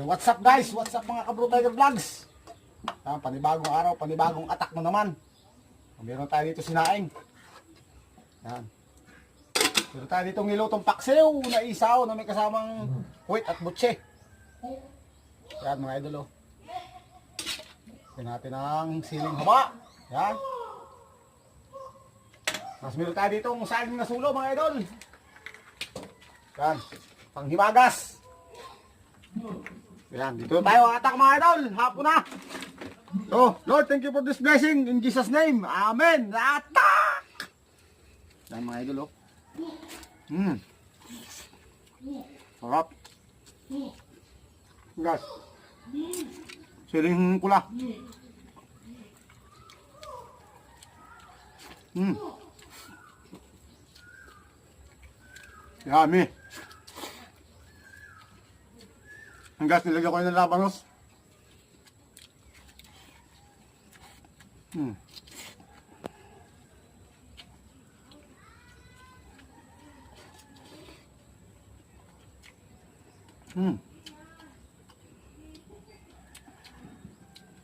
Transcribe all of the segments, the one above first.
What's up guys? What's up mga Kabro Tiger Vlogs? Panibagong araw, panibagong attack mo naman. Meron tayo dito sinaing. Yan. Meron tayo dito nilutong paksiw na isaw na may kasamang huwit at butse. Yan mga idol. Yan natin ang siling haba. Yan. Mas meron tayo dito ang saging na sulo mga idol. Yan. Panghimagas. Yan. Dito tayo attack mga idol. Hapon na. Oh, Lord, thank you for this blessing in Jesus' name. Amen. Attack! Yan mga idol, oh. Sarap. Guys. Siling pula. Yummy. Ang gas, nilagyan ko yun ng labanos.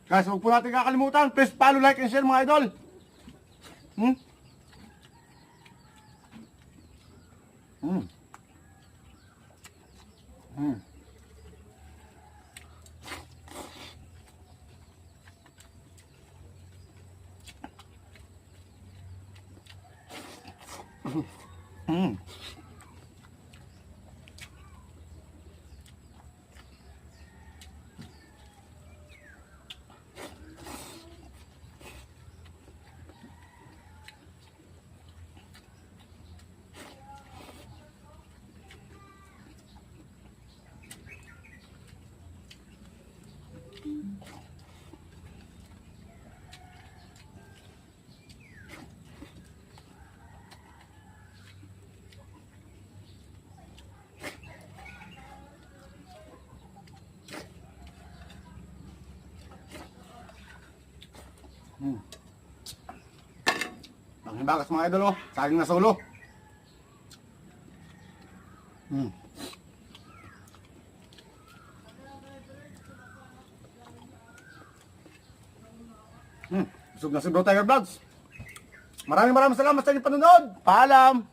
Guys, huwag po natin kakalimutan. Please follow, like, and share mga idol. Panghimagas mga idol, oh. Saging na solo. Busog na si Bro Tiger Vlogs. Maraming salamat sa inyong panonood. Paalam!